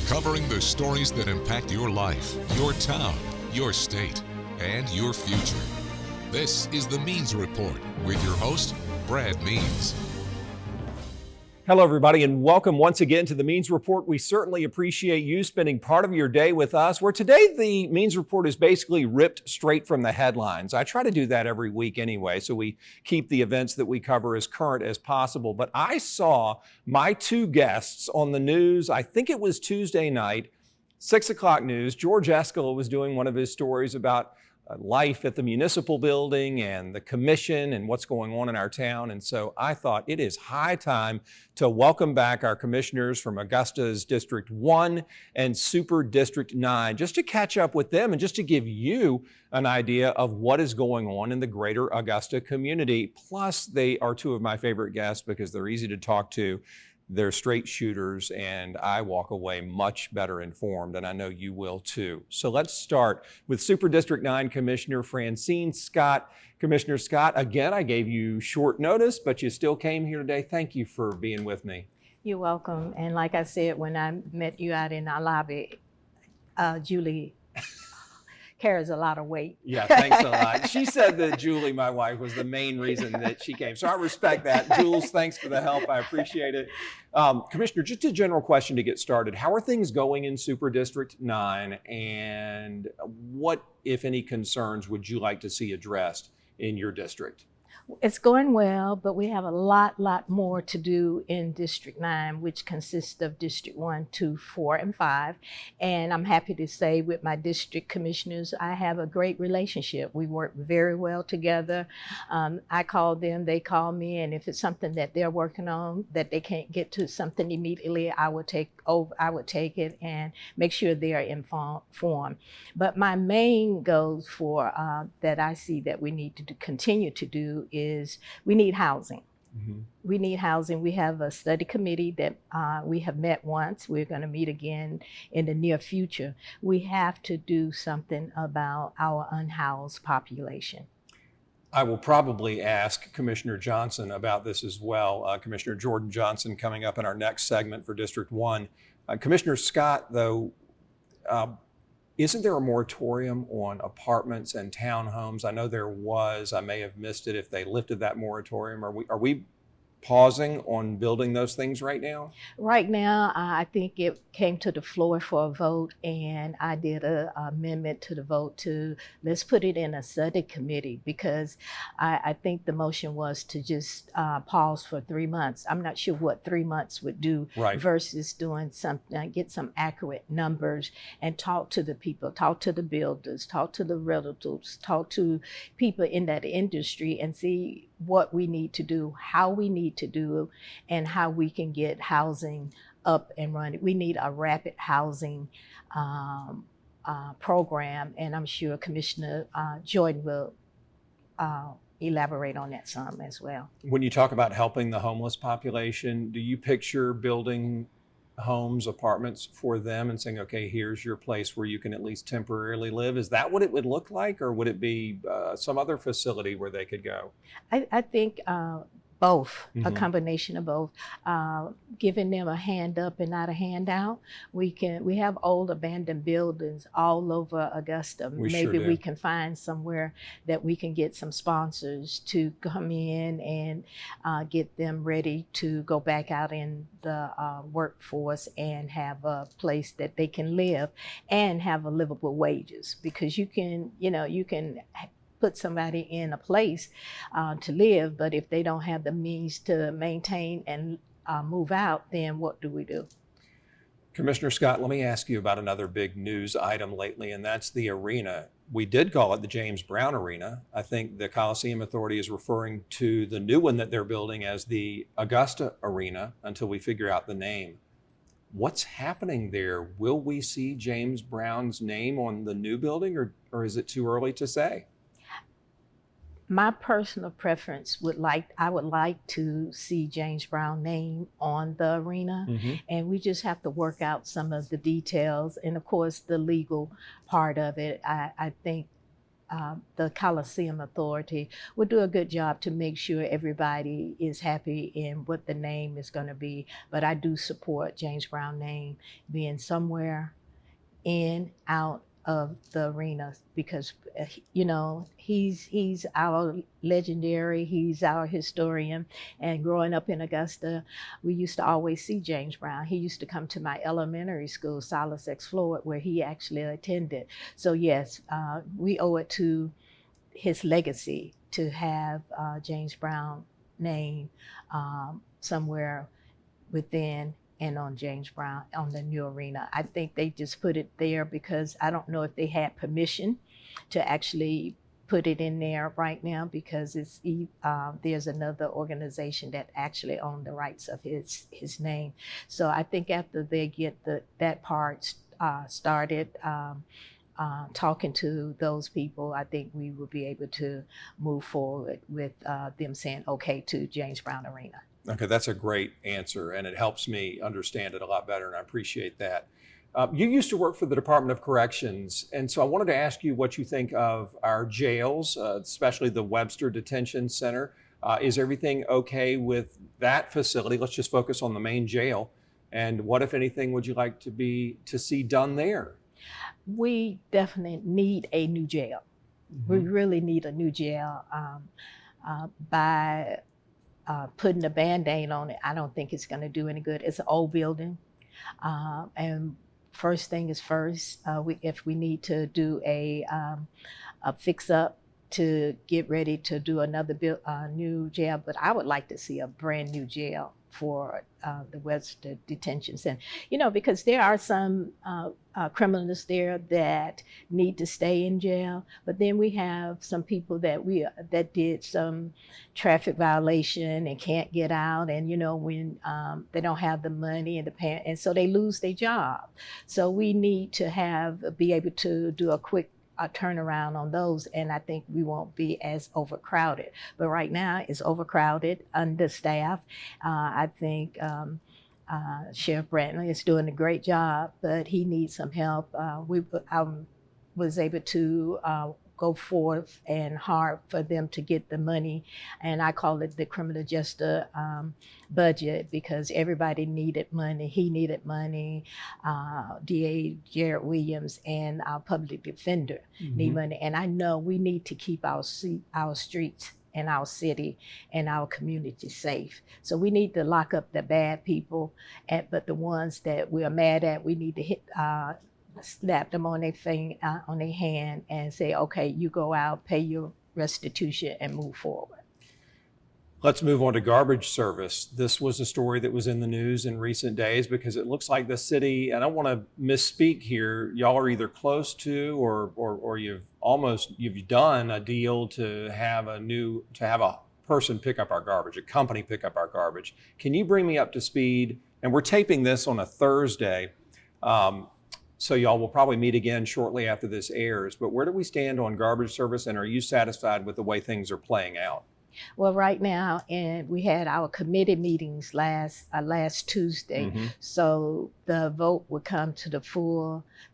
covering the stories that impact your life, your town, your state, and your future. This is the Means Report with your host, Brad Means. Hello, everybody, and welcome once again to the Means Report. We certainly appreciate you spending part of your day with us, where today the Means Report is basically ripped straight from the headlines. I try to do that every week anyway, so we keep the events that we cover as current as possible. But I saw my two guests on the news, I think it was Tuesday night, 6 o'clock news. George Eskala was doing one of his stories about life at the municipal building and the commission and what's going on in our town. And so I thought it is high time to welcome back our commissioners from Augusta's District 1 and Super District 9, just to catch up with them and just to give you an idea of what is going on in the greater Augusta community. Plus, they are two of my favorite guests because they're easy to talk to. They're straight shooters, and I walk away much better informed, and I know you will too. So let's start with Super District 9 Commissioner Francine Scott. Commissioner Scott, again, I gave you short notice, but you still came here today. Thank you for being with me. You're welcome. And like I said, when I met you out in our lobby, Julie carries a lot of weight. Yeah, thanks a lot. She said that Julie, my wife, was the main reason that she came. So I respect that. Jules, thanks for the help. I appreciate it. Commissioner, just a general question to get started. How are things going in Super District 9, and what, if any, concerns would you like to see addressed in your district? It's going well, but we have a lot more to do in District 9, which consists of District 1, 2, 4, and 5. And I'm happy to say with my district commissioners, I have a great relationship. We work very well together. I call them, they call me, and if it's something that they're working on that they can't get to something immediately, I would take it and make sure they are informed. But my main goals for that I see that we need to continue to do is we need housing. Mm-hmm. We need housing. We have a study committee that we have met once. We're going to meet again in the near future. We have to do something about our unhoused population. I will probably ask Commissioner Johnson about this as well. Commissioner Jordan Johnson coming up in our next segment for District 1. Commissioner Scott, though, isn't there a moratorium on apartments and townhomes? I know there was. I may have missed it if they lifted that moratorium. Are we pausing on building those things right now? Right now, I think it came to the floor for a vote, and I did an amendment to the vote to let's put it in a study committee, because I think the motion was to just pause for 3 months. I'm not sure what 3 months would do versus doing something, get some accurate numbers and talk to the people, talk to the builders, talk to the realtors, talk to people in that industry and see what we need to do, how we need to do, and how we can get housing up and running. We need a rapid housing program, and I'm sure Commissioner Jordan will elaborate on that some as well. When you talk about helping the homeless population, do you picture building homes, apartments for them and saying, okay, here's your place where you can at least temporarily live? Is that what it would look like, or would it be some other facility where they could go? I think both, a combination of both, giving them a hand up and not a handout. We have old abandoned buildings all over Augusta. Maybe we can find somewhere that we can get some sponsors to come in and get them ready to go back out in the workforce and have a place that they can live and have a livable wages, because you can put somebody in a place to live, but if they don't have the means to maintain and move out, then what do we do? Commissioner Scott, let me ask you about another big news item lately, and that's the arena. We did call it the James Brown Arena. I think the Coliseum Authority is referring to the new one that they're building as the Augusta Arena until we figure out the name. What's happening there? Will we see James Brown's name on the new building, or is it too early to say? My personal preference I would like to see James Brown name on the arena, and we just have to work out some of the details and of course the legal part of it. I think the Coliseum Authority will do a good job to make sure everybody is happy in what the name is going to be. But I do support James Brown name being somewhere in, out of the arena, because he's our legendary, he's our historian. And growing up in Augusta, we used to always see James Brown. He used to come to my elementary school, Silas X. Floyd, where he actually attended. So yes, we owe it to his legacy to have James Brown name somewhere within and on James Brown, on the new arena. I think they just put it there because I don't know if they had permission to actually put it in there right now, because it's there's another organization that actually owned the rights of his name. So I think after they get that part started, talking to those people, I think we will be able to move forward with them saying okay to James Brown Arena. Okay, that's a great answer, and it helps me understand it a lot better, and I appreciate that. You used to work for the Department of Corrections, and so I wanted to ask you what you think of our jails, especially the Webster Detention Center. Is everything okay with that facility? Let's just focus on the main jail. And what, if anything, would you like to see done there? We definitely need a new jail. Mm-hmm. We really need a new jail. By putting a Band-Aid on it, I don't think it's going to do any good. It's an old building, and first thing is first. If we need to do a fix-up to get ready to do another new jail, but I would like to see a brand new jail for the Webster Detention Center. Because there are some criminals there that need to stay in jail, but then we have some people that did some traffic violation and can't get out, and when they don't have the money and the pay, and so they lose their job. So we need to be able to do a quick turnaround on those, and I think we won't be as overcrowded. But right now it's overcrowded, understaffed. I think Sheriff Brantley is doing a great job, but he needs some help. I was able to go forth and hard for them to get the money, and I call it the criminal justice budget, because everybody needed money. He needed money. DA Jared Williams and our public defender need money, and I know we need to keep our streets and our city and our community safe. So we need to lock up the bad people, but the ones that we are mad at, we need to slap them on their hand and say, okay, you go out, pay your restitution, and move forward. Let's move on to garbage service. This was a story that was in the news in recent days because it looks like the city, and I don't want to misspeak here, y'all are either close to or you've done a deal to have a person pick up our garbage, a company pick up our garbage. Can you bring me up to speed? And we're taping this on a Thursday. So y'all will probably meet again shortly after this airs, but where do we stand on garbage service, and are you satisfied with the way things are playing out? Well, right now, and we had our committee meetings last Tuesday, so the vote would come to the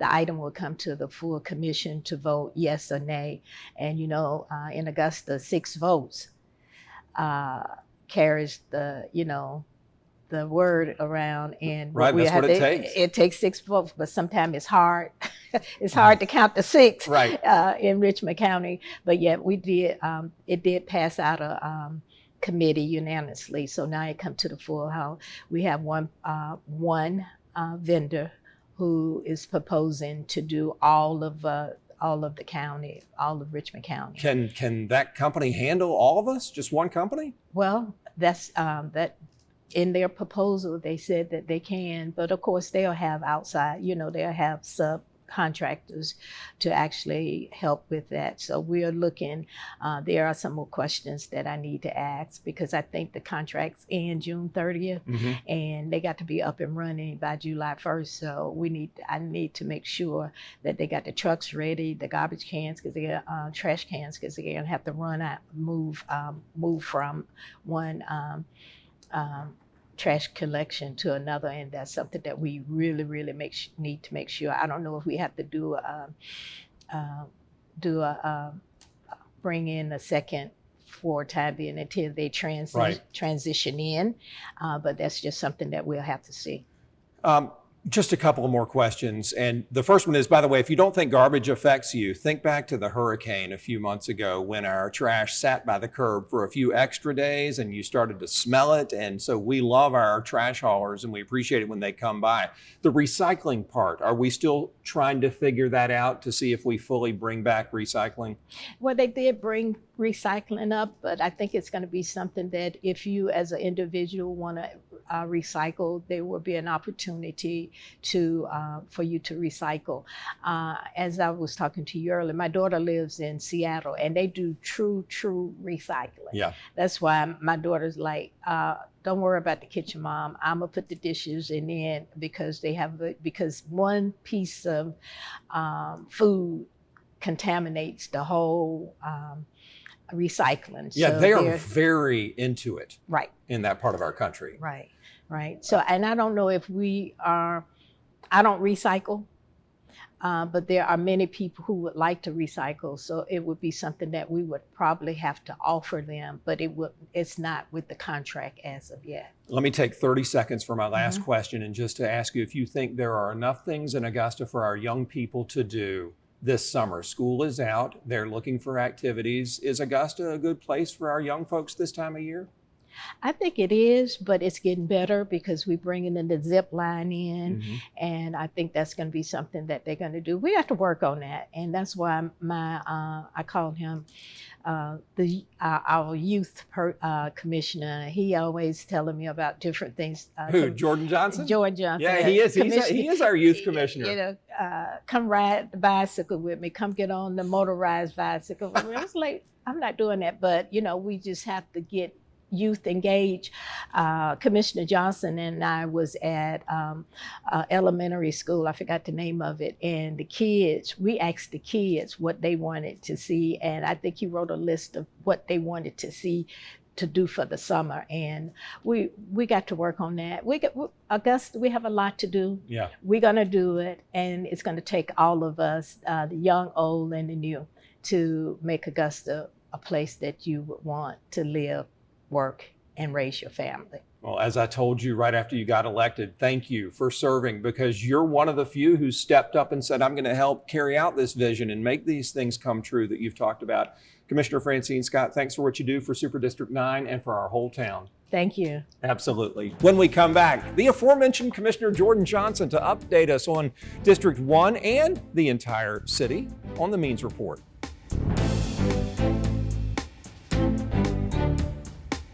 item will come to the full commission to vote yes or nay. And in Augusta, 6 votes carries the word around, and right, that's what it takes. It takes 6 votes, but sometimes it's hard. It's hard to count the 6 right. In Richmond County. But yet we did. It did pass out a committee unanimously. So now it comes to the full House. We have one vendor who is proposing to do all of the county, all of Richmond County. Can that company handle all of us? Just one company? Well, that's that. In their proposal, they said that they can, but of course they'll have outside, they'll have subcontractors to actually help with that. So we are looking, there are some more questions that I need to ask, because I think the contracts end June 30th and they got to be up and running by July 1st. So I need to make sure that they got the trucks ready, the garbage cans, because they got trash cans, because they're gonna have to run out, move from one trash collection to another, and that's something that we really need to make sure. I don't know if we have to do bring in a second for time being until they transition in. But that's just something that we'll have to see. Just a couple of more questions. And the first one is, by the way, if you don't think garbage affects you, think back to the hurricane a few months ago when our trash sat by the curb for a few extra days and you started to smell it. And so we love our trash haulers and we appreciate it when they come by. The recycling part, are we still trying to figure that out to see if we fully bring back recycling? Well, they did bring recycling up, but I think it's going to be something that if you as an individual want to recycle, there will be an opportunity for you to recycle. As I was talking to you earlier, my daughter lives in Seattle and they do true recycling. Yeah. That's why my daughter's like, don't worry about the kitchen, Mom. I'm gonna put the dishes in because because one piece of food contaminates the whole recycling. Yeah, so they are very into it. Right. In that part of our country. Right. So, and I don't know if I don't recycle, but there are many people who would like to recycle. So it would be something that we would probably have to offer them, but it's not with the contract as of yet. Let me take 30 seconds for my last question and just to ask you if you think there are enough things in Augusta for our young people to do this summer. School is out, they're looking for activities. Is Augusta a good place for our young folks this time of year? I think it is, but it's getting better because we're bringing in the zip line in, and I think that's going to be something that they're going to do. We have to work on that, and that's why I called him our youth commissioner. He always telling me about different things. Who, Jordan Johnson? Jordan Johnson. Yeah, he is. He is our youth commissioner. You know, come ride the bicycle with me. Come get on the motorized bicycle with me. I was like, I'm not doing that, but you know, we just have to get youth engaged. Commissioner Johnson and I was at elementary school, I forgot the name of it, and we asked the kids what they wanted to see, and I think he wrote a list of what they wanted to see to do for the summer, and we got to work on that. Augusta, we have a lot to do. Yeah. We're gonna do it, and it's gonna take all of us, the young, old, and the new, to make Augusta a place that you would want to live, work, and raise your family. Well, as I told you right after you got elected, thank you for serving, because you're one of the few who stepped up and said, I'm going to help carry out this vision and make these things come true that you've talked about. Commissioner Francine Scott, thanks for what you do for Super District 9 and for our whole town. Thank you. Absolutely. When we come back, the aforementioned Commissioner Jordan Johnson to update us on District 1 and the entire city on the Means Report.